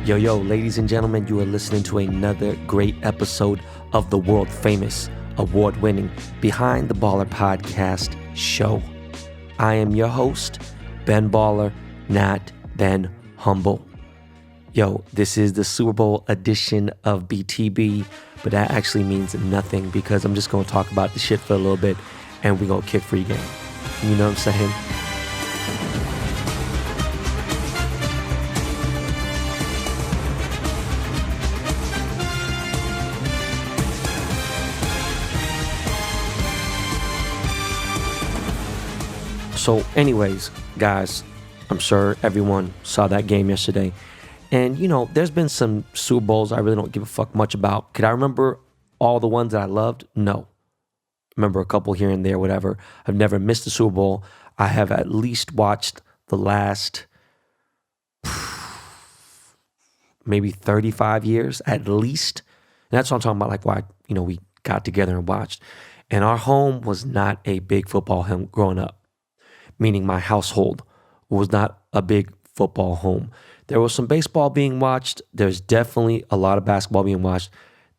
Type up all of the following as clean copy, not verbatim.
Yo, ladies and gentlemen, you are listening to another great episode of the world famous, award-winning Behind the Baller podcast show. I am your host, Ben Baller, not Ben Humble. Yo, this is the Super Bowl edition of BTB, but that actually means nothing because I'm just going to talk about the shit for a little bit and we're going to kick free game. You know what I'm saying? So anyways, guys, I'm sure everyone saw that game yesterday. And, you know, there's been some Super Bowls I really don't give a fuck much about. Could I remember all the ones that I loved? No. Remember a couple here and there, whatever. I've never missed a Super Bowl. I have at least watched the last maybe 35 years, at least. And that's what I'm talking about, like why, you know, we got together and watched. And our home was not a big football home growing up. Meaning my household was not a big football home. There was some baseball being watched. There's definitely a lot of basketball being watched.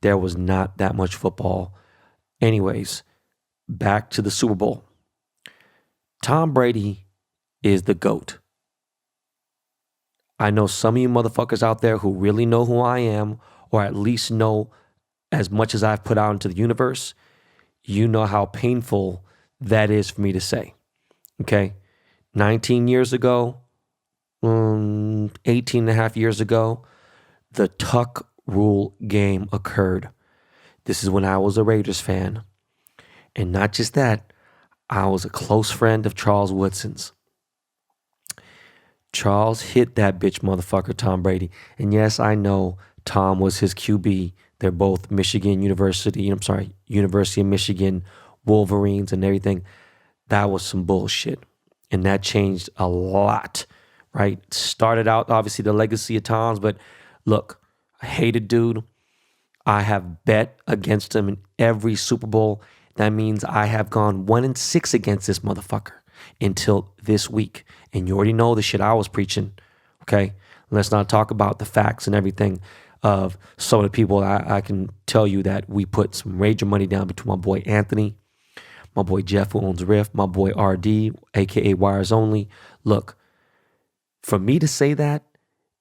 There was not that much football. Anyways, back to the Super Bowl. Tom Brady is the GOAT. I know some of you motherfuckers out there who really know who I am, or at least know as much as I've put out into the universe. You know how painful that is for me to say. Okay, 19 years ago, 18 and a half years ago, the Tuck Rule game occurred. This is when I was a Raiders fan. And not just that, I was a close friend of Charles Woodson's. Charles hit that bitch motherfucker, Tom Brady. And yes, I know Tom was his QB. They're both University of Michigan Wolverines and everything. That was some bullshit. And that changed a lot, right? Started out, obviously, the legacy of Tom's. But look, I hated dude. I have bet against him in every Super Bowl. That means I have gone 1-6 against this motherfucker until this week. And you already know the shit I was preaching, okay? Let's not talk about the facts and everything of some of the people. I can tell you that we put some major money down between my boy Anthony, my boy Jeff who owns Riff, my boy RD, aka Wires Only. Look, for me to say that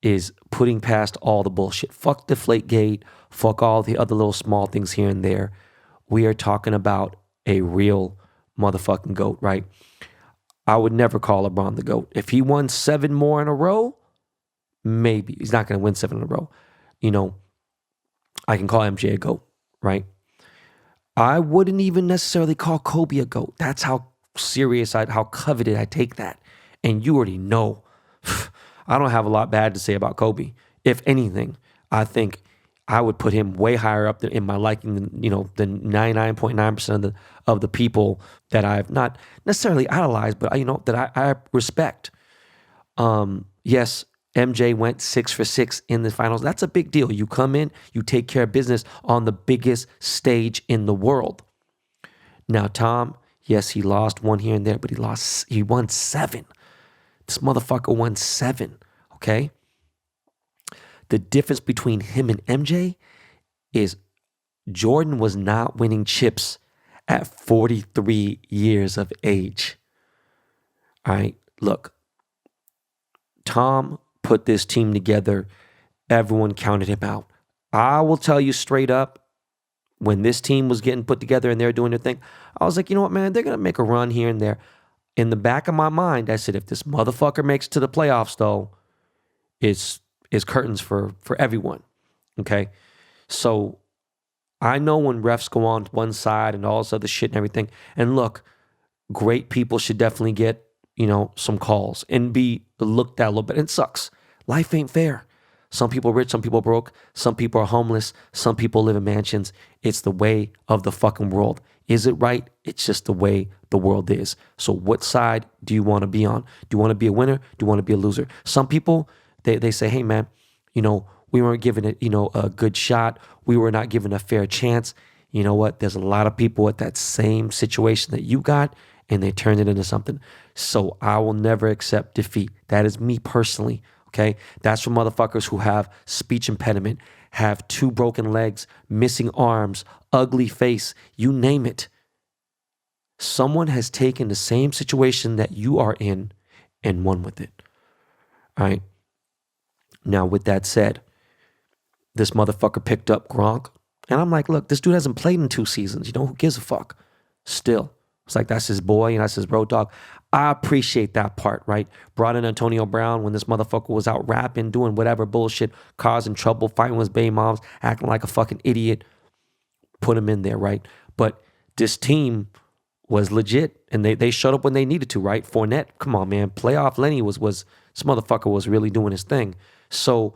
is putting past all the bullshit. Fuck Deflategate, fuck all the other little small things here and there. We are talking about a real motherfucking GOAT, right? I would never call LeBron the GOAT. If he won 7 more in a row, maybe. He's not going to win 7 in a row. You know, I can call MJ a GOAT, right? I wouldn't even necessarily call Kobe a GOAT. That's how serious, how coveted I take that. And you already know, I don't have a lot bad to say about Kobe. If anything, I think I would put him way higher up in my liking than, you know, the 99.9% of the people that I've not necessarily idolized, but you know, that I respect. Yes, MJ went 6 for 6 in the finals. That's a big deal. You come in, you take care of business on the biggest stage in the world. Now, Tom, yes, he lost one here and there, but he won 7. This motherfucker won 7, okay? The difference between him and MJ is Jordan was not winning chips at 43 years of age. All right, look, Tom put this team together. Everyone counted him out. I will tell you straight up, when this team was getting put together and they're doing their thing, I was like, you know what, man, they're going to make a run here and there. In the back of my mind, I said, if this motherfucker makes it to the playoffs, though, it's curtains for everyone, okay? So I know when refs go on one side and all this other shit and everything, and look, great people should definitely get, you know, some calls and be looked at a little bit. And it sucks. Life ain't fair. Some people are rich, some people are broke, some people are homeless, some people live in mansions. It's the way of the fucking world. Is it right? It's just the way the world is. So what side do you want to be on? Do you want to be a winner? Do you want to be a loser? Some people, they say, hey man, you know, we weren't given it, you know, a good shot. We were not given a fair chance. You know what? There's a lot of people at that same situation that you got, and they turned it into something. So I will never accept defeat. That is me personally. Okay? That's for motherfuckers who have speech impediment, have 2 broken legs, missing arms, ugly face, you name it. Someone has taken the same situation that you are in and won with it. All right? Now, with that said, this motherfucker picked up Gronk. And I'm like, look, this dude hasn't played in 2 seasons. You know, who gives a fuck? Still. It's like, that's his boy and that's his road dog. I appreciate that part, right? Brought in Antonio Brown when this motherfucker was out rapping, doing whatever bullshit, causing trouble, fighting with his baby moms, acting like a fucking idiot. Put him in there, right? But this team was legit and they showed up when they needed to, right? Fournette, come on, man. Playoff Lenny was this motherfucker was really doing his thing. So,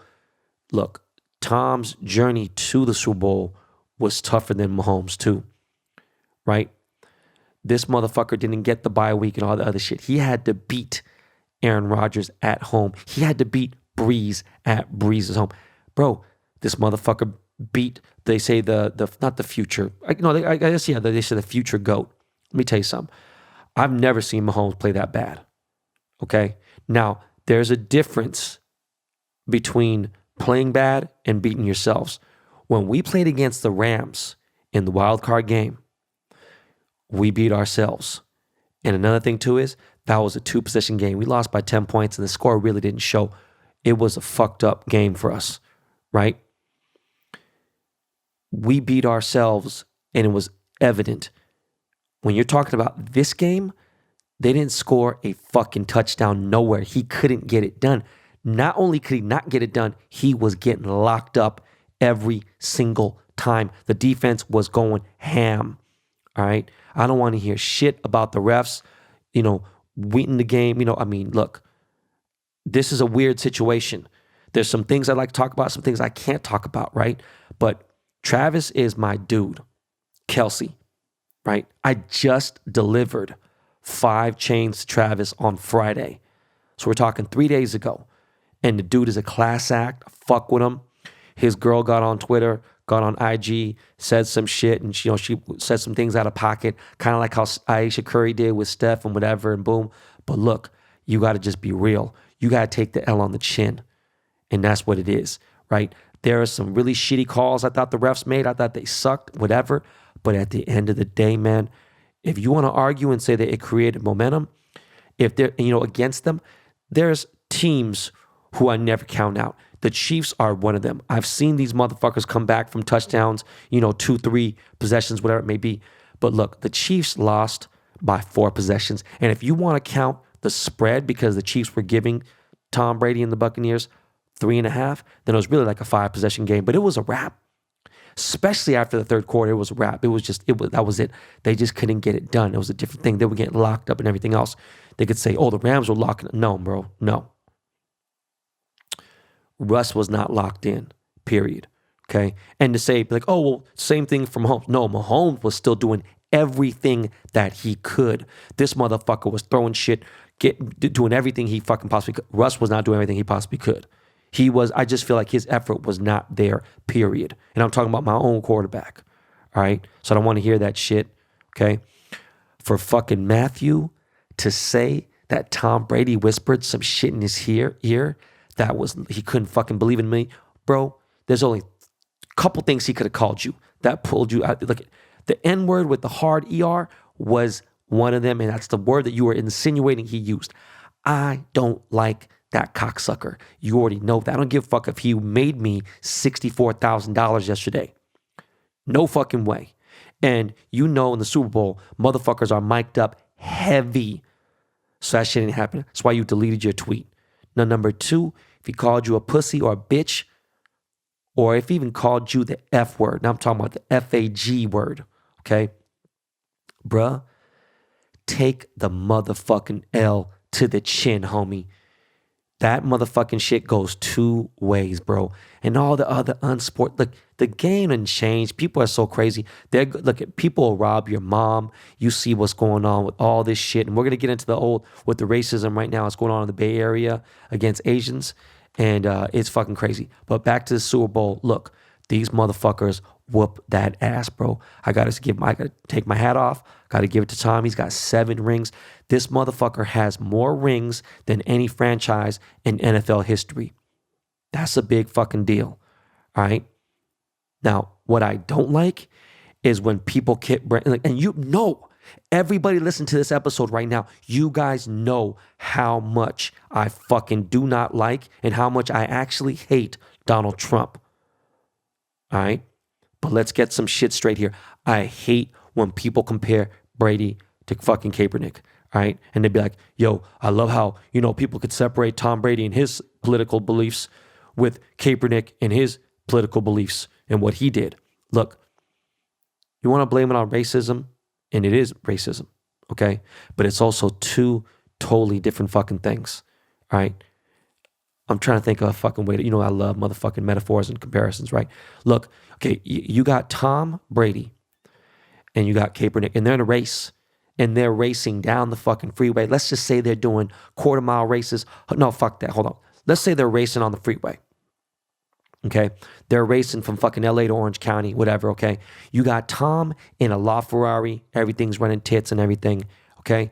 look, Tom's journey to the Super Bowl was tougher than Mahomes too, right? This motherfucker didn't get the bye week and all the other shit. He had to beat Aaron Rodgers at home. He had to beat Breeze at Breeze's home. Bro, this motherfucker beat, they say not the future. I guess, yeah, they say the future GOAT. Let me tell you something. I've never seen Mahomes play that bad, okay? Now, there's a difference between playing bad and beating yourselves. When we played against the Rams in the wild card game, we beat ourselves. And another thing too is that was a 2-possession game. We lost by 10 points and the score really didn't show. It was a fucked up game for us, right? We beat ourselves and it was evident. When you're talking about this game, they didn't score a fucking touchdown nowhere. He couldn't get it done. Not only could he not get it done, he was getting locked up every single time. The defense was going ham. All right. I don't want to hear shit about the refs, winning the game. Look, this is a weird situation. There's some things I'd like to talk about, some things I can't talk about, right? But Travis is my dude. Kelsey, right? I just delivered 5 chains to Travis on Friday. So we're talking 3 days ago. And the dude is a class act. I fuck with him. His girl got on Twitter, got on IG, said some shit, and she said some things out of pocket, kind of like how Aisha Curry did with Steph and whatever, and boom. But look, you got to just be real. You got to take the L on the chin, and that's what it is, right? There are some really shitty calls I thought the refs made. I thought they sucked, whatever. But at the end of the day, man, if you want to argue and say that it created momentum, if they're against them, there's teams who I never count out. The Chiefs are one of them. I've seen these motherfuckers come back from touchdowns, 2-3 possessions, whatever it may be. But look, the Chiefs lost by 4 possessions. And if you want to count the spread because the Chiefs were giving Tom Brady and the Buccaneers 3.5, then it was really like a 5-possession game. But it was a wrap. Especially after the third quarter, it was a wrap. That was it. They just couldn't get it done. It was a different thing. They were getting locked up and everything else. They could say, oh, the Rams were locking up. No, bro, no. Russ was not locked in, period. Okay? And to say, like, oh, well, same thing from Mahomes. No, Mahomes was still doing everything that he could. This motherfucker was throwing shit, doing everything he fucking possibly could. Russ was not doing everything he possibly could. I just feel like his effort was not there, period. And I'm talking about my own quarterback. All right? So I don't want to hear that shit. Okay? For fucking Matthew to say that Tom Brady whispered some shit in his ear, he couldn't fucking believe in me. Bro, there's only a couple things he could have called you that pulled you out. Look, the N word with the hard ER was one of them, and that's the word that you were insinuating he used. I don't like that cocksucker. You already know that. I don't give a fuck if he made me $64,000 yesterday. No fucking way. And in the Super Bowl, motherfuckers are mic'd up heavy. So that shit didn't happen. That's why you deleted your tweet. Now, number 2, if he called you a pussy or a bitch, or if he even called you the F word, now I'm talking about the F-A-G word, okay? Bruh, take the motherfucking L to the chin, homie. That motherfucking shit goes 2 ways, bro. And all the other look, the game didn't change. People are so crazy. People will rob your mom. You see what's going on with all this shit. And we're going to get into with the racism right now. It's going on in the Bay Area against Asians. And it's fucking crazy. But back to the Super Bowl. Look, these motherfuckers whoop that ass, bro. I gotta take my hat off. Gotta give it to Tom. He's got 7 rings. This motherfucker has more rings than any franchise in NFL history. That's a big fucking deal. All right. Now, what I don't like is when people get, and you know, everybody listen to this episode right now. You guys know how much I fucking do not like and how much I actually hate Donald Trump. All right. But let's get some shit straight here. I hate when people compare Brady to fucking Kaepernick. All right. And they'd be like, yo, I love how, people could separate Tom Brady and his political beliefs with Kaepernick and his political beliefs and what he did. Look, you want to blame it on racism, and it is racism, okay? But it's also two totally different fucking things, all right? I'm trying to think of a fucking way to, I love motherfucking metaphors and comparisons, right? Look, okay, you got Tom Brady and you got Kaepernick, and they're in a race, and they're racing down the fucking freeway. Let's just say they're doing quarter-mile races. No, fuck that. Hold on. Let's say they're racing on the freeway. Okay, they're racing from fucking LA to Orange County, whatever. Okay, you got Tom in a LaFerrari, everything's running tits and everything. Okay,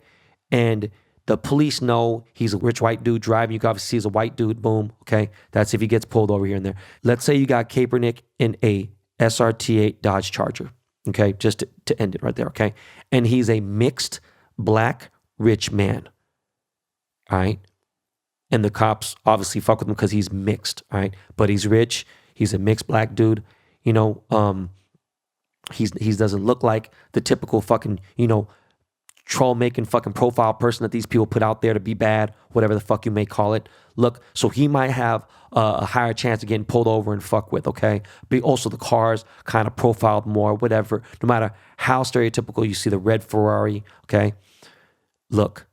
and the police know he's a rich white dude driving. You can obviously see he's a white dude. Boom. Okay, that's if he gets pulled over here and there. Let's say you got Kaepernick in a SRT8 Dodge Charger. Okay, just to end it right there. Okay, and he's a mixed black rich man. All right. And the cops obviously fuck with him because he's mixed, all right? But he's rich. He's a mixed black dude. He doesn't look like the typical fucking, troll-making fucking profile person that these people put out there to be bad, whatever the fuck you may call it. Look, so he might have a higher chance of getting pulled over and fucked with, okay? But also the cars kind of profiled more, whatever. No matter how stereotypical you see the red Ferrari, okay? Look,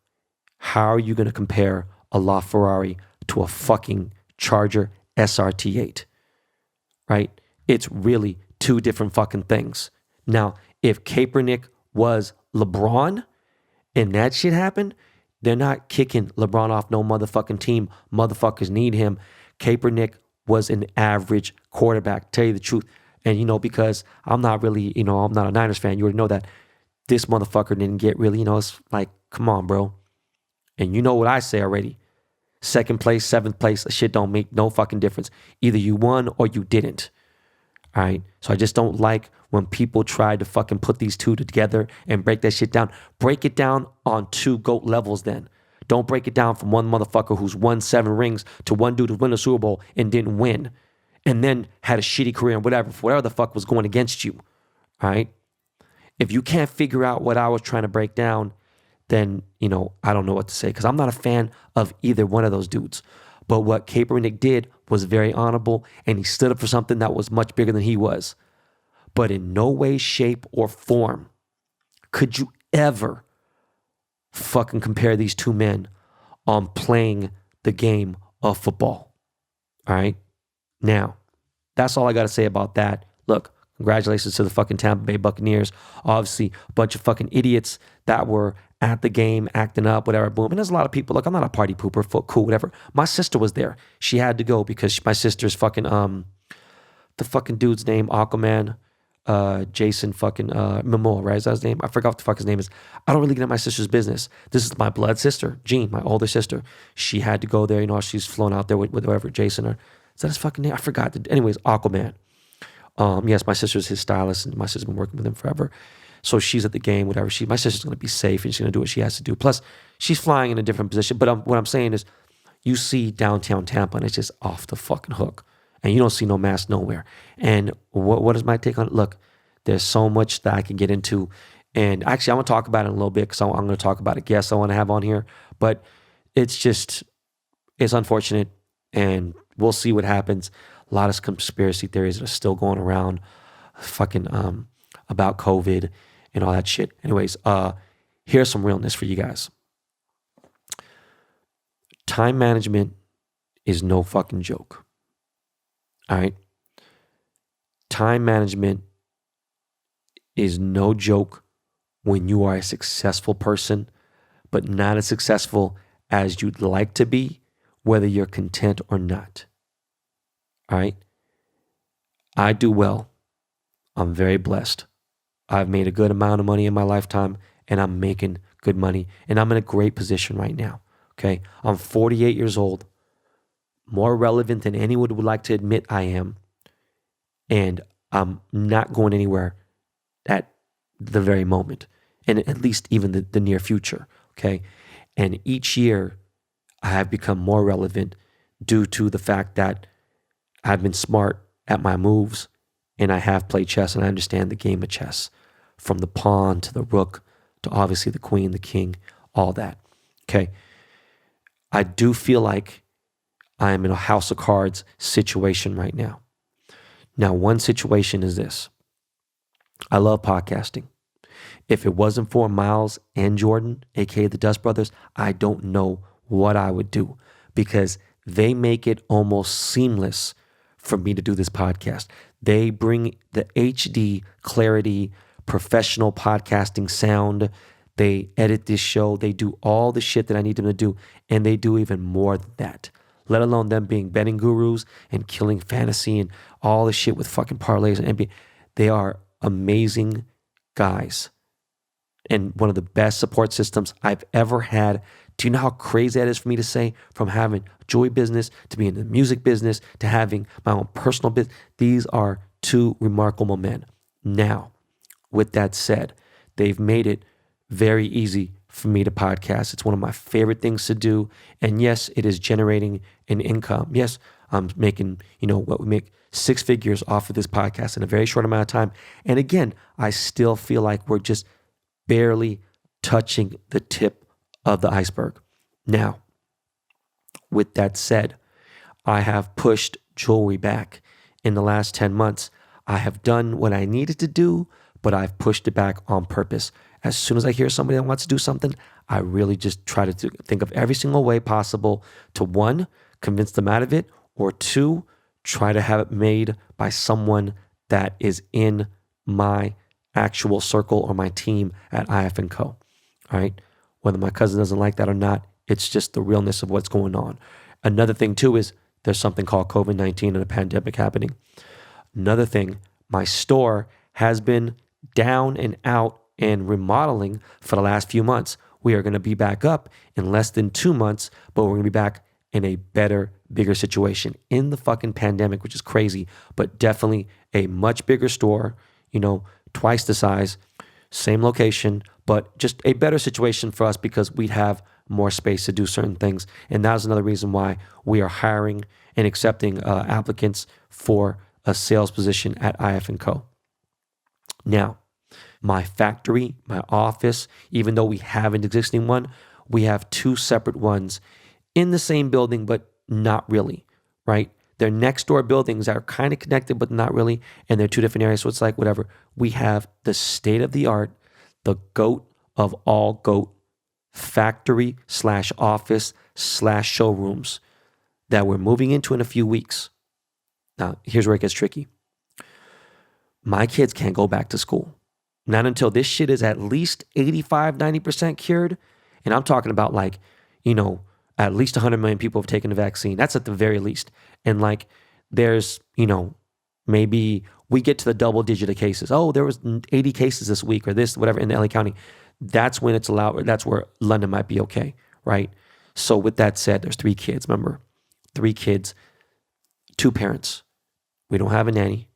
how are you going to compare a LaFerrari to a fucking Charger SRT8, right? It's really two different fucking things. Now, if Kaepernick was LeBron and that shit happened, they're not kicking LeBron off no motherfucking team. Motherfuckers need him. Kaepernick was an average quarterback, tell you the truth. And, because I'm not really, I'm not a Niners fan. You already know that this motherfucker didn't get really, it's like, come on, bro. And you know what I say already. Second place, seventh place, shit don't make no fucking difference. Either you won or you didn't. All right. So I just don't like when people try to fucking put these two together and break that shit down. Break it down on two GOAT levels then. Don't break it down from one motherfucker who's won 7 rings to one dude who won a Super Bowl and didn't win. And then had a shitty career and whatever the fuck was going against you. All right. If you can't figure out what I was trying to break down, then, I don't know what to say because I'm not a fan of either one of those dudes. But what Kaepernick did was very honorable, and he stood up for something that was much bigger than he was. But in no way, shape, or form could you ever fucking compare these two men on playing the game of football. All right? Now, that's all I got to say about that. Look, congratulations to the fucking Tampa Bay Buccaneers. Obviously, a bunch of fucking idiots that were at the game, acting up, whatever, boom. And there's a lot of people, look, I'm not a party pooper, cool, whatever. My sister was there. She had to go because my sister's fucking, the fucking dude's name, Aquaman, Jason fucking Momoa, right? Is that his name? I forgot what the fuck his name is. I don't really get in my sister's business. This is my blood sister, Jean, my older sister. She had to go there, she's flown out there with whoever, Jason, or is that his fucking name? I forgot. Anyways, Aquaman. Yes, my sister's his stylist, and my sister's been working with him forever. So she's at the game, whatever. My sister's going to be safe, and she's going to do what she has to do. Plus, she's flying in a different position. But what I'm saying is, you see downtown Tampa, and it's just off the fucking hook. And you don't see no mask nowhere. And what is my take on it? Look, there's so much that I can get into. And actually, I'm going to talk about it in a little bit because I'm going to talk about a guest I want to have on here. But it's unfortunate, and we'll see what happens. A lot of conspiracy theories that are still going around fucking about COVID and all that shit. Anyways, here's some realness for you guys. Time management is no fucking joke. All right? Time management is no joke when you are a successful person, but not as successful as you'd like to be, whether you're content or not. All right? I do well. I'm very blessed. I've made a good amount of money in my lifetime, and I'm making good money, and I'm in a great position right now, okay? I'm 48 years old, more relevant than anyone would like to admit I am. And I'm not going anywhere at the very moment, and at least even the near future. Okay. And each year I have become more relevant due to the fact that I've been smart at my moves and I have played chess and I understand the game of chess from the pawn to the rook to obviously the queen, the king, all that. Okay. I do feel like I am in a house of cards situation right now. Now, one situation is this. I love podcasting. If it wasn't for Miles and Jordan, aka the Dust Brothers, I don't know what I would do because they make it almost seamless for me to do this podcast. They bring the HD clarity, professional podcasting sound. They edit this show. They do all the shit that I need them to do. And they do even more than that, let alone them being betting gurus and killing fantasy and all the shit with fucking parlays and NBA. They are amazing guys and one of the best support systems I've ever had. Do you know how crazy that is for me to say? From having a jewelry business to being in the music business to having my own personal business. These are two remarkable men. Now, with that said, they've made it very easy for me to podcast. It's one of my favorite things to do. And yes, it is generating an income. Yes, I'm making, what we make 6 figures off of this podcast in a very short amount of time. And again, I still feel like we're just barely touching the tip of the iceberg. Now, with that said, I have pushed jewelry back in the last 10 months. I have done what I needed to do, but I've pushed it back on purpose. As soon as I hear somebody that wants to do something, I really just try to think of every single way possible to, 1, convince them out of it, or 2, try to have it made by someone that is in my actual circle or my team at IF & Co. All right? Whether my cousin doesn't like that or not, it's just the realness of what's going on. Another thing too is there's something called COVID-19 and a pandemic happening. Another thing, my store has been down and out and remodeling for the last few months. We are going to be back up in less than 2 months, but we're going to be back in a better, bigger situation in the fucking pandemic, which is crazy, but definitely a much bigger store, twice the size, same location, but just a better situation for us because we'd have more space to do certain things. And that was another reason why we are hiring and accepting applicants for a sales position at IF & Co. Now, my factory, my office, even though we have an existing one, we have 2 separate ones in the same building, but not really, right? They're next door buildings that are kind of connected, but not really. And they're 2 different areas. So it's like, whatever. We have the state of the art, the GOAT of all GOAT factory / office / showrooms that we're moving into in a few weeks. Now, here's where it gets tricky. My kids can't go back to school. Not until this shit is at least 85, 90% cured. And I'm talking about at least 100 million people have taken the vaccine. That's at the very least. And there's, maybe we get to the double digit of cases. Oh, there was 80 cases this week or this, whatever in LA County. That's when it's allowed. That's where London might be okay, right? So with that said, there's 3 kids, remember? 3 kids, 2 parents. We don't have a nanny.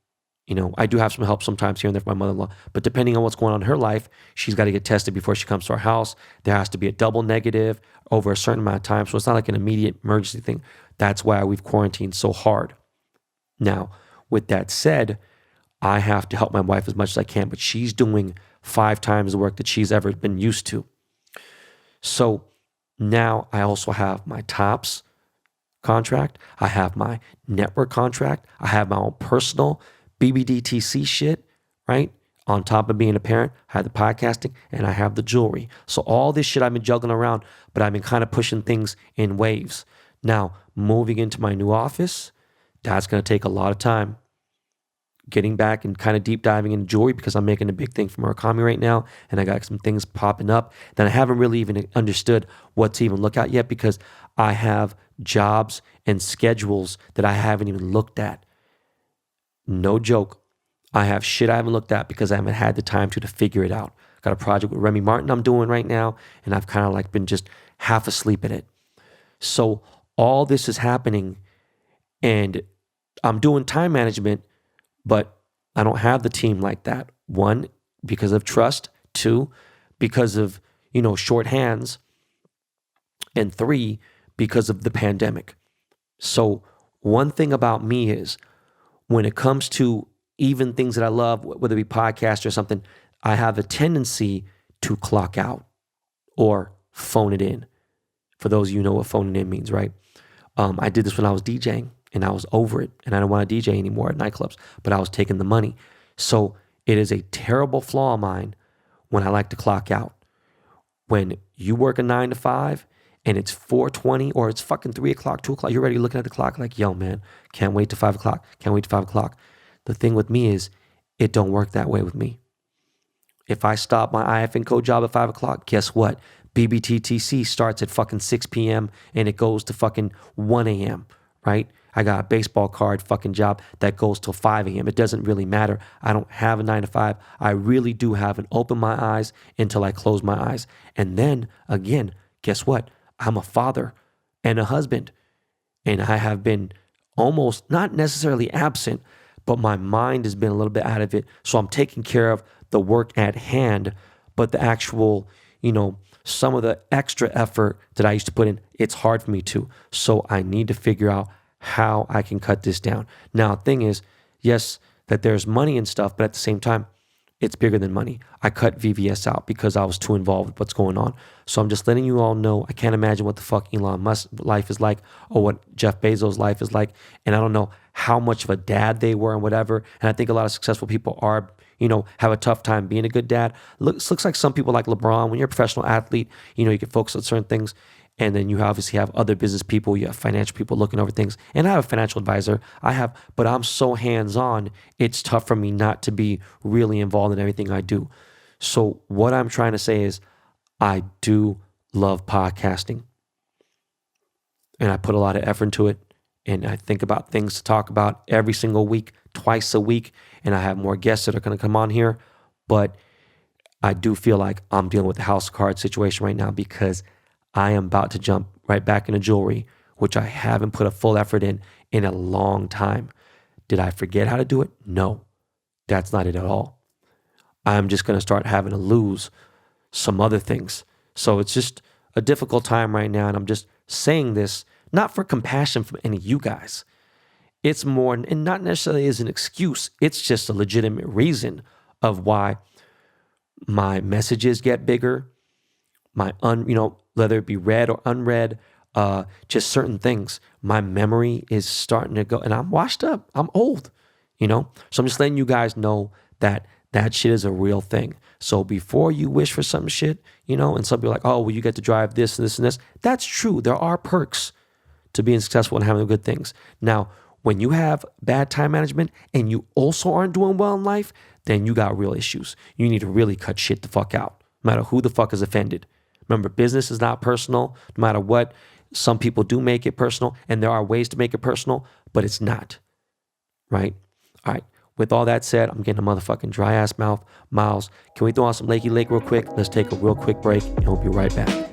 I do have some help sometimes here and there for my mother-in-law, but depending on what's going on in her life, she's got to get tested before she comes to our house. There has to be a double negative over a certain amount of time. So it's not like an immediate emergency thing. That's why we've quarantined so hard. Now, with that said, I have to help my wife as much as I can, but she's doing 5 times the work that she's ever been used to. So now I also have my Tops contract. I have my network contract. I have my own personal BBDTC shit, right? On top of being a parent, I have the podcasting and I have the jewelry. So all this shit I've been juggling around, but I've been kind of pushing things in waves. Now, moving into my new office, that's going to take a lot of time. Getting back and kind of deep diving into jewelry because I'm making a big thing for Murakami right now. And I got some things popping up that I haven't really even understood what to even look at yet because I have jobs and schedules that I haven't even looked at. No joke. I have shit I haven't looked at because I haven't had the time to figure it out. Got a project with Remy Martin I'm doing right now, and I've kind of been just half asleep at it. So all this is happening And I'm doing time management, but I don't have the team like that. One, because of trust. Two, because of, short hands. And three, because of the pandemic. So one thing about me is when it comes to even things that I love, whether it be podcasts or something, I have a tendency to clock out or phone it in. For those of you who know what phoning in means, right? I did this when I was DJing and I was over it and I don't want to DJ anymore at nightclubs, but I was taking the money. So it is a terrible flaw of mine when I like to clock out. When you work a 9 to 5 and it's 4:20 or it's fucking 3 o'clock, 2 o'clock, you're already looking at the clock like, yo, man, can't wait to 5 o'clock. Can't wait to 5 o'clock. The thing with me is it don't work that way with me. If I stop my IF and code job at 5 o'clock, guess what? BBTTC starts at fucking 6 p.m. and it goes to fucking 1 a.m., right? I got a baseball card fucking job that goes till 5 a.m. It doesn't really matter. I don't have a 9 to 5. I really do have an open my eyes until I close my eyes. And then again, guess what? I'm a father and a husband. And I have been almost not necessarily absent, but my mind has been a little bit out of it. So I'm taking care of the work at hand, but the actual, some of the extra effort that I used to put in, it's hard for me to. So I need to figure out how I can cut this down. Now, the thing is, yes, that there's money and stuff, but at the same time, it's bigger than money. I cut VVS out because I was too involved with what's going on. So I'm just letting you all know, I can't imagine what the fuck Elon Musk's life is like or what Jeff Bezos' life is like. And I don't know how much of a dad they were and whatever. And I think a lot of successful people are, have a tough time being a good dad. Looks like some people like LeBron, when you're a professional athlete, you can focus on certain things. And then you obviously have other business people, you have financial people looking over things. And I have a financial advisor, but I'm so hands-on, it's tough for me not to be really involved in everything I do. So what I'm trying to say is I do love podcasting. And I put a lot of effort into it. And I think about things to talk about every single week, twice a week. And I have more guests that are going to come on here. But I do feel like I'm dealing with the house of cards situation right now because I am about to jump right back into jewelry, which I haven't put a full effort in a long time. Did I forget how to do it? No, that's not it at all. I'm just going to start having to lose some other things. So it's just a difficult time right now. And I'm just saying this, not for compassion from any of you guys. It's more, and not necessarily as an excuse. It's just a legitimate reason of why my messages get bigger, whether it be read or unread, just certain things. My memory is starting to go, and I'm washed up. I'm old, So I'm just letting you guys know that shit is a real thing. So before you wish for some shit, and some people are like, oh, well, you get to drive this and this and this. That's true. There are perks to being successful and having good things. Now, when you have bad time management and you also aren't doing well in life, then you got real issues. You need to really cut shit the fuck out, no matter who the fuck is offended. Remember, business is not personal, no matter what. Some people do make it personal, and there are ways to make it personal, but it's not, right? All right. With all that said, I'm getting a motherfucking dry ass mouth. Miles, can we throw on some Lakey Lake real quick? Let's take a real quick break, and we'll be right back.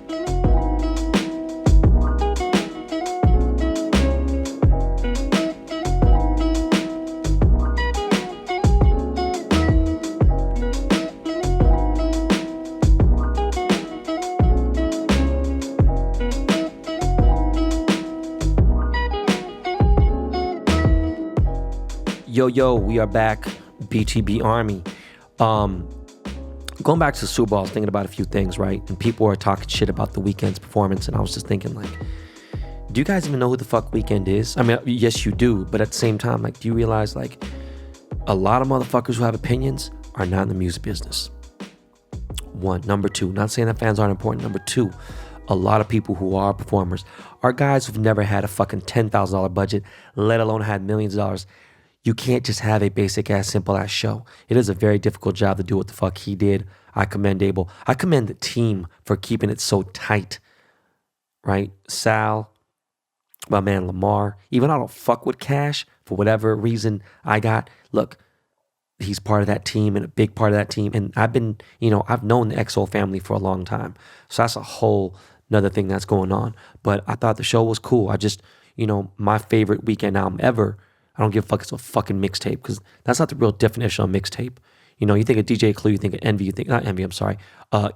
Yo, we are back, BTB Army. Going back to the Super Bowl, I was thinking about a few things, right? And people are talking shit about the Weeknd's performance, and I was just thinking, like, do you guys even know who the fuck Weeknd is? I mean, yes, you do, but at the same time, like, do you realize, like, a lot of motherfuckers who have opinions are not in the music business? One. Number two, not saying that fans aren't important. Number two, a lot of people who are performers are guys who've never had a fucking $10,000 budget, let alone had millions of dollars. You can't just have a basic ass, simple ass show. It is a very difficult job to do what the fuck he did. I commend Abel. I commend the team for keeping it so tight, right? Sal, my man Lamar. Even I don't fuck with Cash for whatever reason look, he's part of that team and a big part of that team. And I've been, I've known the XO family for a long time. So that's a whole another thing that's going on. But I thought the show was cool. I just, my favorite weekend album ever, I don't give a fuck, it's a fucking mixtape, because that's not the real definition of mixtape. You think of DJ Clue, you think of Envy, not Envy, I'm sorry,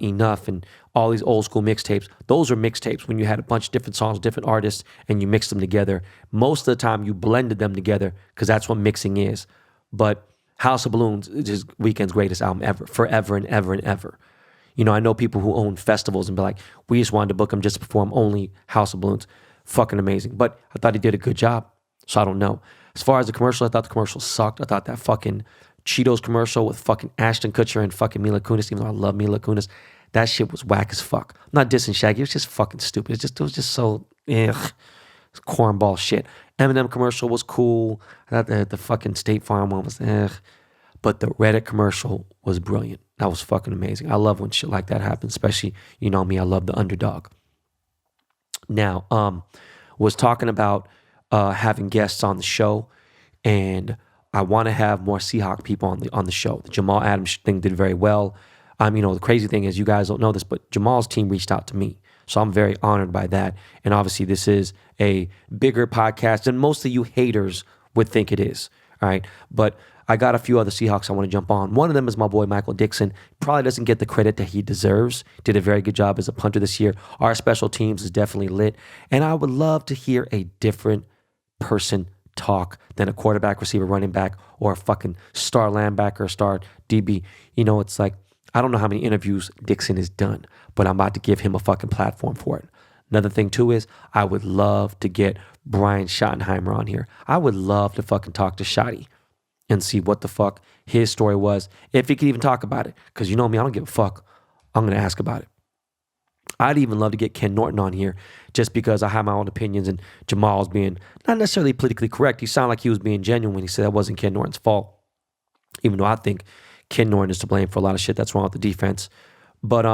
Enough, and all these old school mixtapes. Those are mixtapes when you had a bunch of different songs, different artists, and you mixed them together. Most of the time, you blended them together, because that's what mixing is. But House of Balloons is his Weeknd's greatest album ever, forever and ever and ever. I know people who own festivals and be like, we just wanted to book him just to perform only House of Balloons. Fucking amazing. But I thought he did a good job, so I don't know. As far as the commercial, I thought the commercial sucked. I thought that fucking Cheetos commercial with fucking Ashton Kutcher and fucking Mila Kunis, even though I love Mila Kunis, that shit was whack as fuck. I'm not dissing Shaggy, it was just fucking stupid. It was just so, ugh, cornball shit. Eminem commercial was cool. I thought the fucking State Farm one was, but the Reddit commercial was brilliant. That was fucking amazing. I love when shit like that happens, especially, me, I love the underdog. Now, was talking about having guests on the show, and I want to have more Seahawk people on the show. The Jamal Adams thing did very well. The crazy thing is, you guys don't know this, but Jamal's team reached out to me, so I'm very honored by that. And obviously, this is a bigger podcast than most of you haters would think it is. All right, but I got a few other Seahawks I want to jump on. One of them is my boy Michael Dixon. Probably doesn't get the credit that he deserves. Did a very good job as a punter this year. Our special teams is definitely lit, and I would love to hear a different person talk than a quarterback, receiver, running back, or a fucking star linebacker, star DB. It's like, I don't know how many interviews Dixon has done, but I'm about to give him a fucking platform for it. Another thing too is, I would love to get Brian Schottenheimer on here. I would love to fucking talk to Shotty and see what the fuck his story was, if he could even talk about it. Because you know me, I don't give a fuck. I'm going to ask about it. I'd even love to get Ken Norton on here, just because I have my own opinions, and Jamal's being not necessarily politically correct. He sounded like he was being genuine when he said that wasn't Ken Norton's fault, even though I think Ken Norton is to blame for a lot of shit that's wrong with the defense. But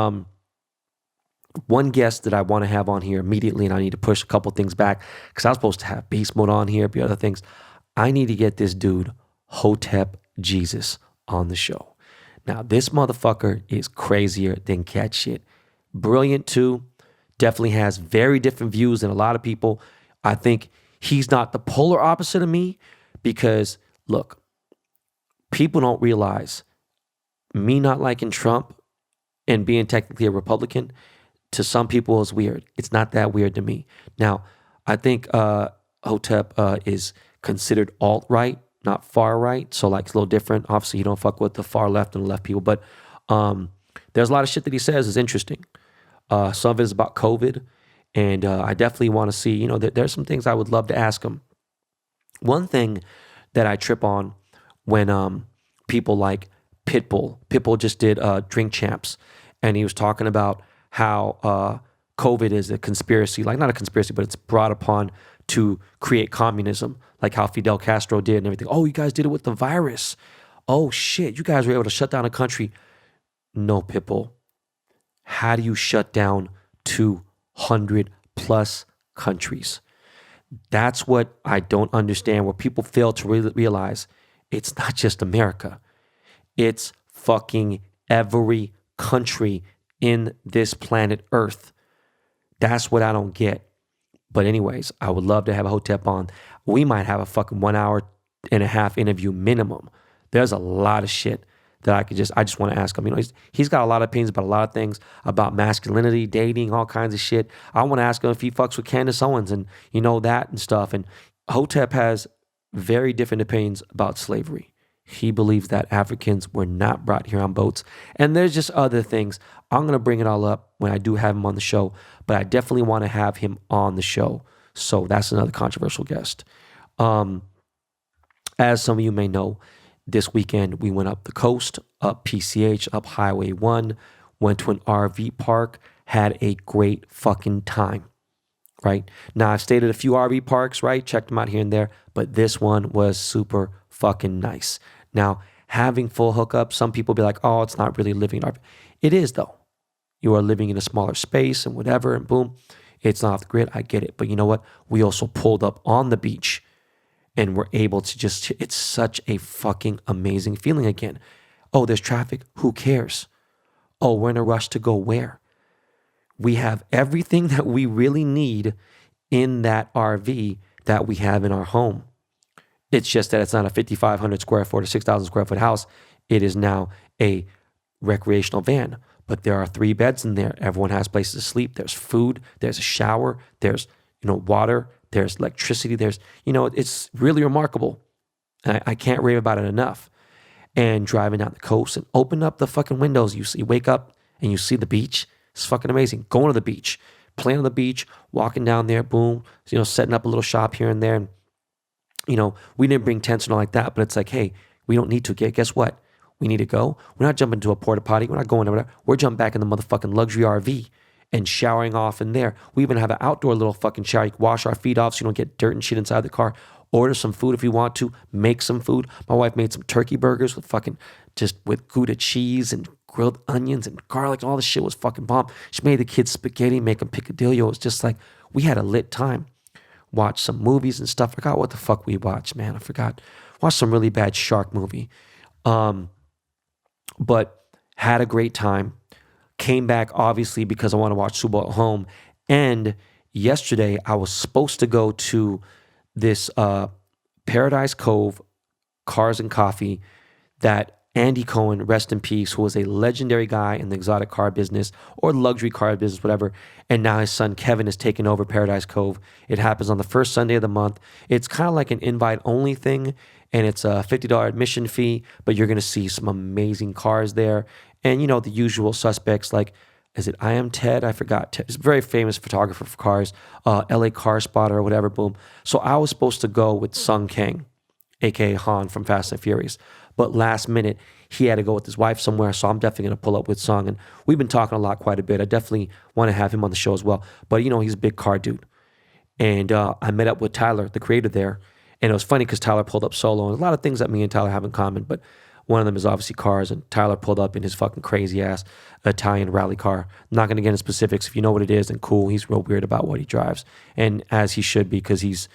one guest that I want to have on here immediately, and I need to push a couple things back, because I was supposed to have Beast Mode on here, a few other things. I need to get this dude, Hotep Jesus, on the show. Now, this motherfucker is crazier than cat shit. Brilliant too. Definitely has very different views than a lot of people. I think he's not the polar opposite of me, because, look, people don't realize me not liking Trump and being technically a Republican, to some people is weird. It's not that weird to me. Now, I think Hotep is considered alt-right, not far-right, so like it's a little different. Obviously, you don't fuck with the far left and the left people, but there's a lot of shit that he says is interesting. Some of it is about COVID, and I definitely want to see, there's some things I would love to ask him. One thing that I trip on when people like Pitbull just did Drink Champs, and he was talking about how COVID is a conspiracy, like not a conspiracy, but it's brought upon to create communism, like how Fidel Castro did and everything. Oh, you guys did it with the virus. Oh shit, you guys were able to shut down a country. No, Pitbull. How do you shut down 200 plus countries? That's what I don't understand, where people fail to realize it's not just America. It's fucking every country in this planet Earth. That's what I don't get. But anyways, I would love to have a Hotep on. We might have a fucking 1 hour and a half interview minimum. There's a lot of shit that I just want to ask him. He's got a lot of opinions about a lot of things, about masculinity, dating, all kinds of shit. I want to ask him if he fucks with Candace Owens and that and stuff. And Hotep has very different opinions about slavery. He believes that Africans were not brought here on boats. And there's just other things. I'm going to bring it all up when I do have him on the show, but I definitely want to have him on the show. So that's another controversial guest. As some of you may know, this weekend we went up the coast, up PCH, up Highway 1, went to an RV park, had a great fucking time, right? Now, I've stayed at a few RV parks, right? Checked them out here and there, but this one was super fucking nice. Now, having full hookup, some people be like, oh, it's not really living in RV. It is, though. You are living in a smaller space and whatever, and boom, it's not off the grid. I get it. But you know what? We also pulled up on the beach and we're able to it's such a fucking amazing feeling again. Oh, there's traffic. Who cares? Oh, we're in a rush to go where? We have everything that we really need in that RV that we have in our home. It's just that it's not a 5,500 square foot or 6,000 square foot house. It is now a recreational van. But there are 3 beds in there. Everyone has places to sleep. There's food. There's a shower. There's, water. There's electricity. There's, it's really remarkable. I can't rave about it enough. And driving down the coast and open up the fucking windows. You wake up and you see the beach. It's fucking amazing. Going to the beach, playing on the beach, walking down there, boom, setting up a little shop here and there. And, we didn't bring tents and all like that, but it's like, hey, we don't need to. Guess what? We need to go. We're not jumping to a porta potty. We're not going over there. We're jumping back in the motherfucking luxury RV and showering off in there. We even have an outdoor little fucking shower. You can wash our feet off so you don't get dirt and shit inside the car. Order some food if you want to. Make some food. My wife made some turkey burgers with Gouda cheese and grilled onions and garlic. All the shit was fucking bomb. She made the kids spaghetti, make them picadillo. It was just like, we had a lit time. Watched some movies and stuff. I forgot what the fuck we watched, man. I forgot. Watched some really bad shark movie. But had a great time. Came back, obviously, because I want to watch Super Bowl at home. And yesterday, I was supposed to go to this Paradise Cove Cars and Coffee that Andy Cohen, rest in peace, who was a legendary guy in the exotic car business or luxury car business, whatever. And now his son Kevin has taken over Paradise Cove. It happens on the first Sunday of the month. It's kind of like an invite-only thing, and it's a $50 admission fee, but you're going to see some amazing cars there. And, the usual suspects like, is it I Am Ted? I forgot. He's a very famous photographer for cars, LA Car Spotter or whatever, boom. So I was supposed to go with Sung Kang, a.k.a. Han from Fast and Furious. But last minute, he had to go with his wife somewhere, so I'm definitely going to pull up with Sung. And we've been talking a lot, quite a bit. I definitely want to have him on the show as well. But, he's a big car dude. And I met up with Tyler, the creator there. And it was funny because Tyler pulled up solo. And a lot of things that me and Tyler have in common. But one of them is obviously cars. And Tyler pulled up in his fucking crazy-ass Italian rally car. I'm not going to get into specifics. If you know what it is, then cool. He's real weird about what he drives. And as he should be, because he's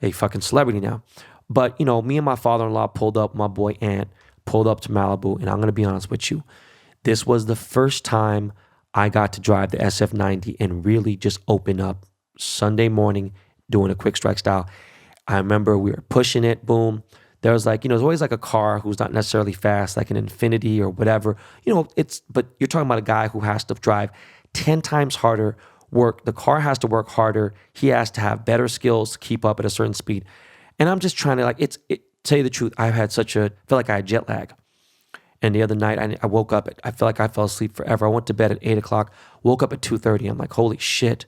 a fucking celebrity now. But, me and my father-in-law pulled up, my boy Ant, pulled up to Malibu, and I'm going to be honest with you. This was the first time I got to drive the SF90 and really just open up Sunday morning doing a quick strike style. I remember we were pushing it, boom. There was there's always like a car who's not necessarily fast, like an Infiniti or whatever. But you're talking about a guy who has to drive 10 times harder, the car has to work harder. He has to have better skills to keep up at a certain speed. And I'm just trying to tell you the truth, I feel like I had jet lag. And the other night I woke up, I felt like I fell asleep forever. I went to bed at 8 o'clock, woke up at 2:30. I'm like, holy shit,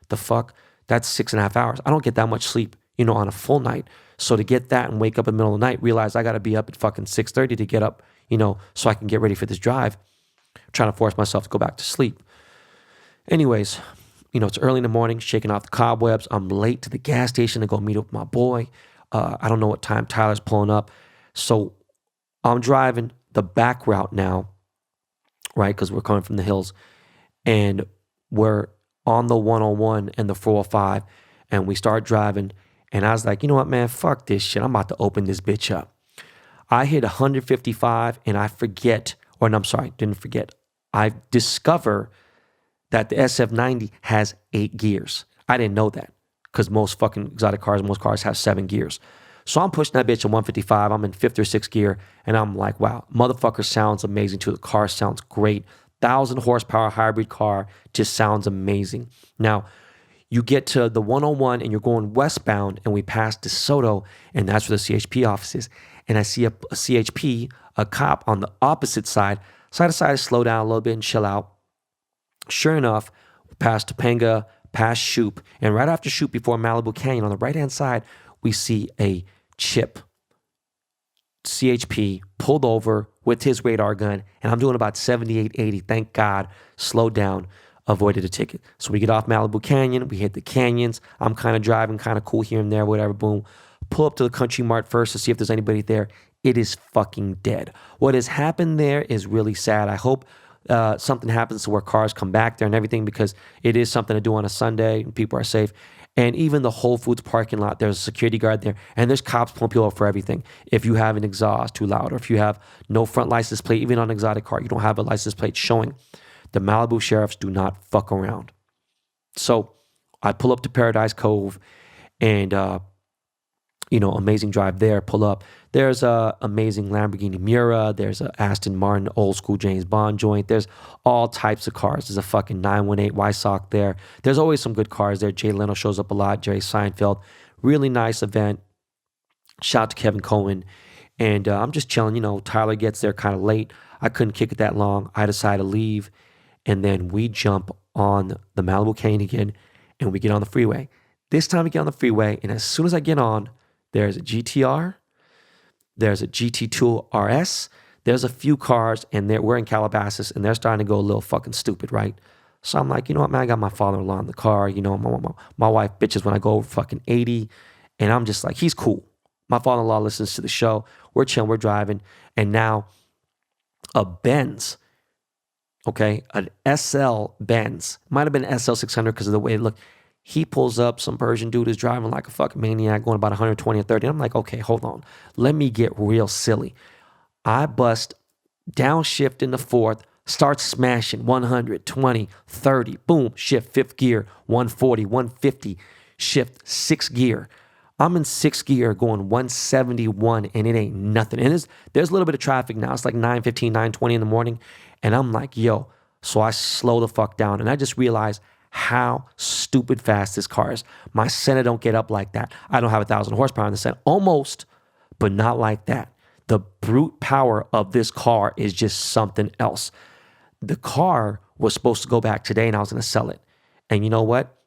the fuck? That's 6.5 hours. I don't get that much sleep, on a full night. So to get that and wake up in the middle of the night, realize I got to be up at fucking 6:30 to get up, so I can get ready for this drive. I'm trying to force myself to go back to sleep. Anyways, it's early in the morning, shaking off the cobwebs. I'm late to the gas station to go meet up with my boy. I don't know what time Tyler's pulling up. So I'm driving the back route now, right? Because we're coming from the hills. And we're on the 101 and the 405. And we start driving. And I was like, you know what, man? Fuck this shit. I'm about to open this bitch up. I hit 155 and I didn't forget. I discover that the SF90 has 8 gears. I didn't know that. Because most fucking exotic cars, most cars have 7 gears. So I'm pushing that bitch at 155. I'm in 5th or 6th gear. And I'm like, wow, motherfucker sounds amazing too. The car sounds great. 1,000 horsepower hybrid car just sounds amazing. Now, you get to the 101 and you're going westbound and we pass DeSoto and that's where the CHP office is. And I see a CHP, a cop on the opposite side. So I decided to slow down a little bit and chill out. Sure enough, we passed Topanga, past Shoop, and right after Shoop, before Malibu Canyon, on the right-hand side, we see a Chip CHP pulled over with his radar gun, and I'm doing about 78, 80. Thank God, slowed down, avoided a ticket. So we get off Malibu Canyon, we hit the canyons. I'm kind of driving, kind of cool here and there, whatever, boom. Pull up to the Country Mart first to see if there's anybody there. It is fucking dead. What has happened there is really sad. I hope something happens to where cars come back there and everything, because it is something to do on a Sunday and people are safe. And even the Whole Foods parking lot, there's a security guard there and there's cops pulling people over for everything. If you have an exhaust too loud or if you have no front license plate, even on an exotic car, you don't have a license plate showing. The Malibu sheriffs do not fuck around. So I pull up to Paradise Cove and amazing drive there. Pull up. There's a amazing Lamborghini Miura. There's a Aston Martin old school James Bond joint. There's all types of cars. There's a fucking 918 Wysock there. There's always some good cars there. Jay Leno shows up a lot. Jerry Seinfeld. Really nice event. Shout out to Kevin Cohen. And I'm just chilling. Tyler gets there kind of late. I couldn't kick it that long. I decided to leave. And then we jump on the Malibu Canyon again, and we get on the freeway. This time we get on the freeway, and as soon as I get on, there's a GTR, there's a GT2 RS, there's a few cars, and we're in Calabasas, and they're starting to go a little fucking stupid, right? So I'm like, you know what, man, I got my father-in-law in the car. My wife bitches when I go over fucking 80, and I'm just like, he's cool. My father-in-law listens to the show. We're chilling, we're driving, and now a Benz, okay, an SL Benz, might have been SL 600 because of the way it looked. He pulls up, some Persian dude is driving like a fucking maniac, going about 120 or 30. And I'm like, okay, hold on. Let me get real silly. I bust downshift in the fourth, start smashing 120, 30, boom, shift fifth gear, 140, 150, shift sixth gear. I'm in sixth gear going 171 and it ain't nothing. And there's a little bit of traffic now. It's like 9:15, 9:20 in the morning. And I'm like, yo. So I slow the fuck down. And I just realized how stupid fast this car is. My Senna don't get up like that. I don't have 1,000 horsepower in the Senna. Almost, but not like that. The brute power of this car is just something else. The car was supposed to go back today and I was going to sell it. And you know what?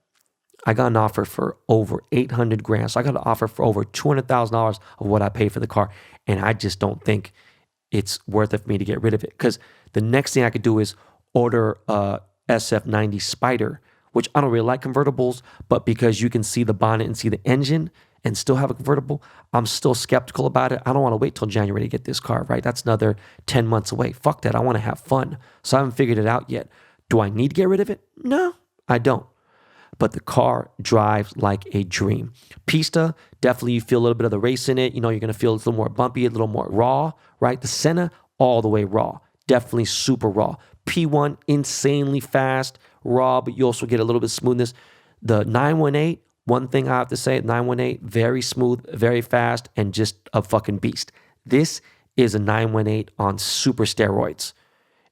I got an offer for over 800 grand. So I got an offer for over $200,000 of what I paid for the car. And I just don't think it's worth it for me to get rid of it. Because the next thing I could do is order a SF90 Spider, which I don't really like convertibles, but because you can see the bonnet and see the engine and still have a convertible, I'm still skeptical about it. I don't want to wait till January to get this car, right? That's another 10 months away. Fuck that. I want to have fun. So I haven't figured it out yet. Do I need to get rid of it? No, I don't. But the car drives like a dream. Pista, definitely you feel a little bit of the race in it. You're going to feel it's a little more bumpy, a little more raw, right? The Senna, all the way raw. Definitely super raw. P1, insanely fast, raw, but you also get a little bit of smoothness. The 918, one thing I have to say, 918, very smooth, very fast, and just a fucking beast. This is a 918 on super steroids.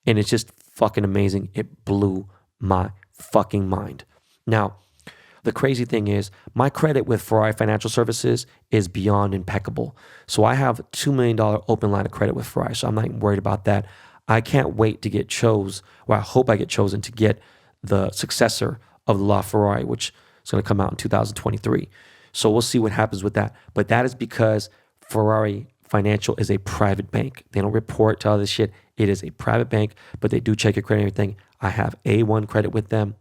And it's just fucking amazing. It blew my fucking mind. Now, the crazy thing is my credit with Ferrari Financial Services is beyond impeccable. So I have a $2 million open line of credit with Ferrari. So I'm not even worried about that. I can't wait to get I hope I get chosen to get the successor of the LaFerrari, which is going to come out in 2023. So we'll see what happens with that. But that is because Ferrari Financial is a private bank. They don't report to all this shit. It is a private bank, but they do check your credit and everything. I have A1 credit with them,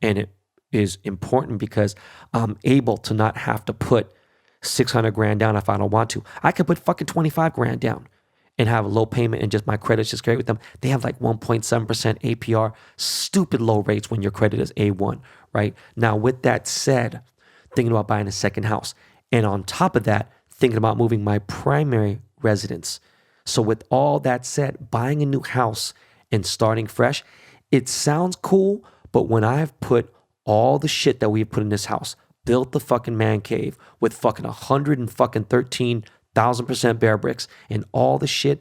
and it is important because I'm able to not have to put 600 grand down if I don't want to. I could put fucking 25 grand down and have a low payment and just my credit's just great with them. They have like 1.7% APR, stupid low rates when your credit is A1, right? Now, with that said, thinking about buying a second house. And on top of that, thinking about moving my primary residence. So with all that said, buying a new house and starting fresh, it sounds cool, but when I've put all the shit that we've put in this house, built the fucking man cave with fucking 113,000% bare bricks and all the shit,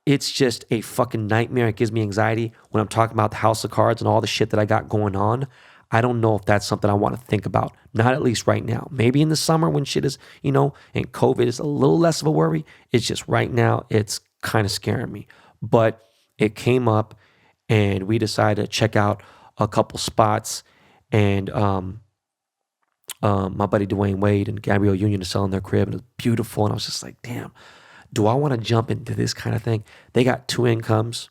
it's just a fucking nightmare. It gives me anxiety when I'm talking about the house of cards and all the shit that I got going on. I don't know if that's something I want to think about. Not at least right now. Maybe in the summer when shit is, and COVID is a little less of a worry. It's just right now, it's kind of scaring me. But it came up and we decided to check out a couple spots, and my buddy Dwayne Wade and Gabrielle Union are selling their crib, and it was beautiful. And I was just like, damn, do I want to jump into this kind of thing? They got two incomes.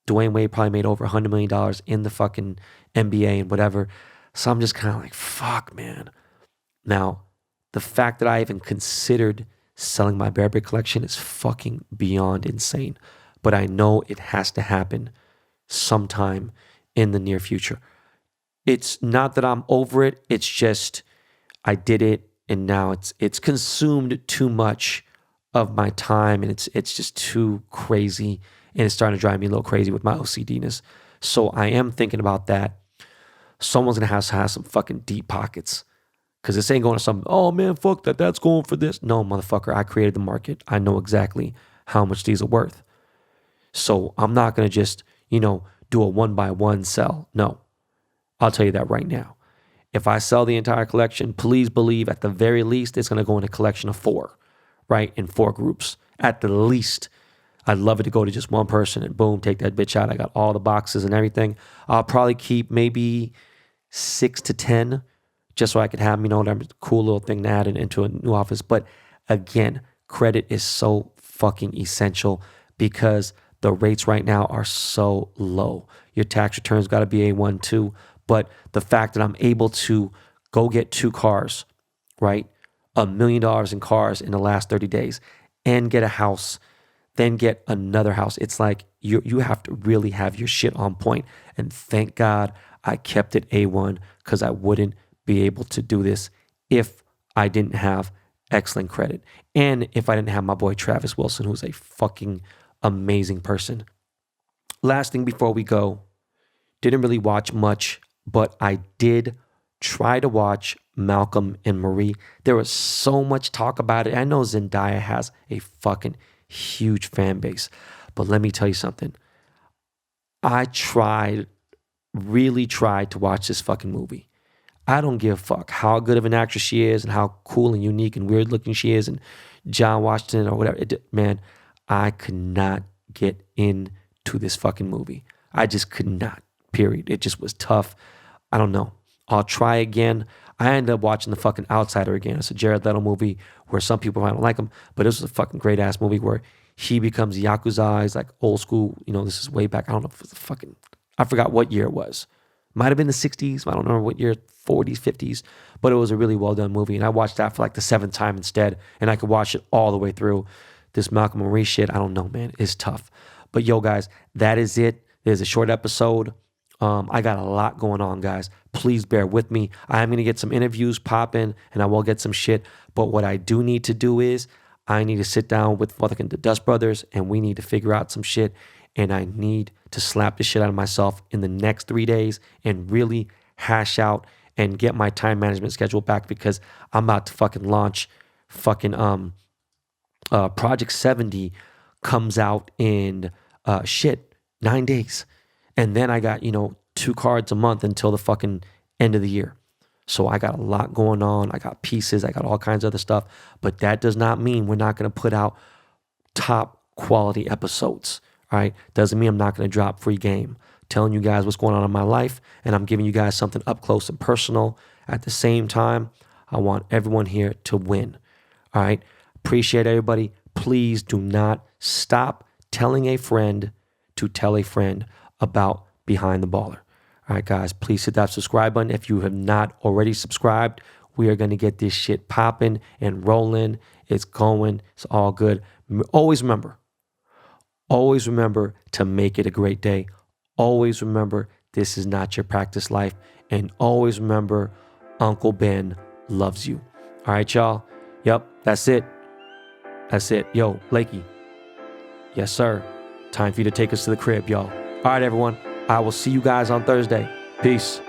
Dwayne Wade probably made over $100 million in the fucking NBA and whatever. So I'm just kind of like, fuck, man. Now, the fact that I even considered selling my Bear Brick collection is fucking beyond insane. But I know it has to happen sometime in the near future. It's not that I'm over it. It's just I did it, and now it's consumed too much of my time, and it's just too crazy, and it's starting to drive me a little crazy with my OCDness. So I am thinking about that. Someone's gonna have to have some fucking deep pockets, Because this ain't going to some, oh man, fuck that. That's going for this. No, motherfucker, I created the market. I know exactly how much these are worth. So I'm not going to just, do a 1-by-1 sell. No, I'll tell you that right now. If I sell the entire collection, please believe at the very least, it's going to go in a collection of 4, right? In 4 groups at the least. I'd love it to go to just one person and boom, take that bitch out. I got all the boxes and everything. I'll probably keep maybe 6 to 10 just so I could have, a cool little thing to add into a new office. But again, credit is so fucking essential because the rates right now are so low. Your tax returns got to be A1 too. But the fact that I'm able to go get 2 cars, right? $1 million in cars in the last 30 days and get a house, then get another house. It's like you have to really have your shit on point. And thank God I kept it A1 because I wouldn't be able to do this if I didn't have excellent credit. And if I didn't have my boy Travis Wilson, who's a fucking amazing person. Last thing before we go, didn't really watch much, but I did try to watch Malcolm and Marie. There was so much talk about it. I know Zendaya has a fucking huge fan base, but let me tell you something. I really tried to watch this fucking movie. I don't give a fuck how good of an actress she is and how cool and unique and weird looking she is and John Washington or whatever. Man, I could not get into this fucking movie. I just could not, period. It just was tough. I don't know. I'll try again. I ended up watching The fucking Outsider again. It's a Jared Leto movie where some people might not like him, but this was a fucking great ass movie where he becomes Yakuza. He's like old school. This is way back. I don't know if it was I forgot what year it was. Might have been the 60s. I don't remember what year, 40s, 50s, but it was a really well done movie. And I watched that for like the 7th time instead. And I could watch it all the way through. This Malcolm Marie shit, I don't know, man. It's tough. But yo, guys, that is it. There's a short episode. I got a lot going on, guys. Please bear with me. I am going to get some interviews popping and I will get some shit. But what I do need to do is I need to sit down with fucking the Dust Brothers and we need to figure out some shit. And I need to slap the shit out of myself in the next 3 days and really hash out and get my time management schedule back because I'm about to fucking launch Project 70 comes out in 9 days. And then I got, 2 cards a month until the fucking end of the year. So I got a lot going on. I got pieces. I got all kinds of other stuff. But that does not mean we're not going to put out top quality episodes. All right. Doesn't mean I'm not going to drop free game. Telling you guys what's going on in my life. And I'm giving you guys something up close and personal. At the same time, I want everyone here to win. All right. Appreciate everybody. Please do not stop telling a friend to tell a friend about Behind the Baller. All right, guys, please hit that subscribe button. If you have not already subscribed, we are going to get this shit popping and rolling. It's going. It's all good. Always remember to make it a great day. Always remember this is not your practice life. And always remember Uncle Ben loves you. All right, y'all. Yep, that's it. That's it. Yo, Lakey. Yes, sir. Time for you to take us to the crib, y'all. All right, everyone. I will see you guys on Thursday. Peace.